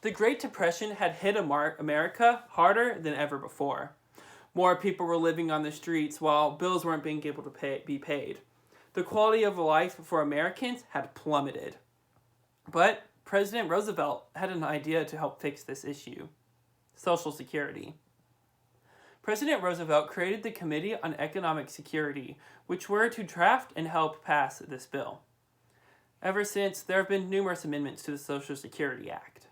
The Great Depression had hit America harder than ever before. More people were living on the streets while bills weren't being able to be paid. The quality of life for Americans had plummeted. But President Roosevelt had an idea to help fix this issue: Social Security. President Roosevelt created the Committee on Economic Security, which were to draft and help pass this bill. Ever since, there have been numerous amendments to the Social Security Act.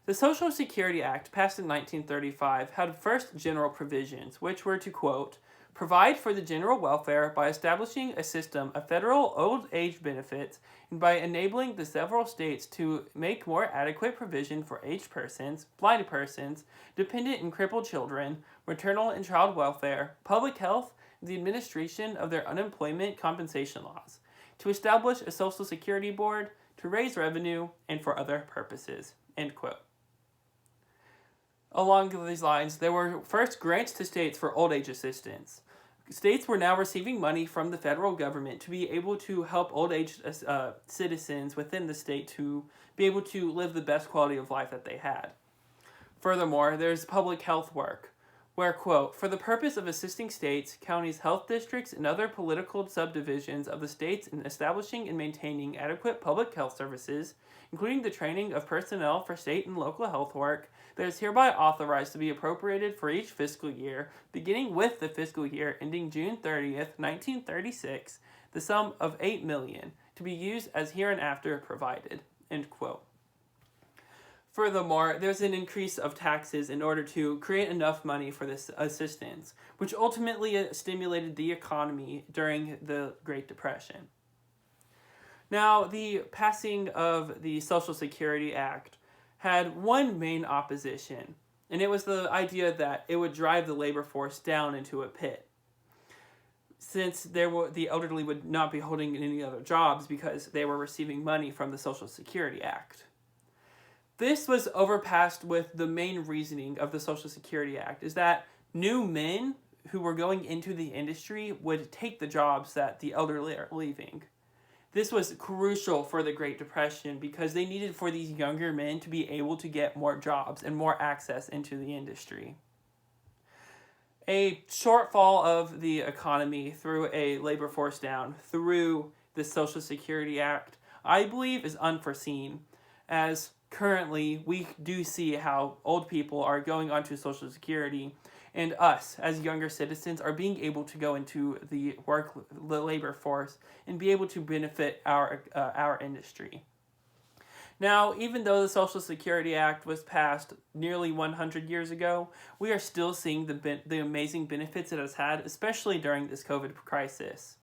The Social Security Act, passed in 1935, had first general provisions, which were to, quote, provide for the general welfare by establishing a system of federal old age benefits and by enabling the several states to make more adequate provision for aged persons, blind persons, dependent and crippled children, maternal and child welfare, public health, and the administration of their unemployment compensation laws, to establish a Social Security Board, to raise revenue, and for other purposes, end quote. Along these lines, there were first grants to states for old age assistance. States were now receiving money from the federal government to be able to help old age citizens within the state to be able to live the best quality of life that they had. Furthermore, there's public health work, where, quote, for the purpose of assisting states, counties, health districts, and other political subdivisions of the states in establishing and maintaining adequate public health services, including the training of personnel for state and local health work, that is hereby authorized to be appropriated for each fiscal year, beginning with the fiscal year ending June 30th, 1936, the sum of $8 million, to be used as hereinafter provided, end quote. Furthermore, there's an increase of taxes in order to create enough money for this assistance, which ultimately stimulated the economy during the Great Depression. Now, the passing of the Social Security Act had one main opposition, and it was the idea that it would drive the labor force down into a pit, since the elderly would not be holding any other jobs because they were receiving money from the Social Security Act. This was overpassed with the main reasoning of the Social Security Act, is that new men who were going into the industry would take the jobs that the elderly are leaving. This was crucial for the Great Depression because they needed for these younger men to be able to get more jobs and more access into the industry. A shortfall of the economy through a labor force down through the Social Security Act, I believe, is unforeseen, as currently we do see how old people are going onto Social Security, and us as younger citizens are being able to go into the labor force and be able to benefit our industry. Now, even though the Social Security Act was passed nearly 100 years ago, we are still seeing the amazing benefits it has had, especially during this COVID crisis.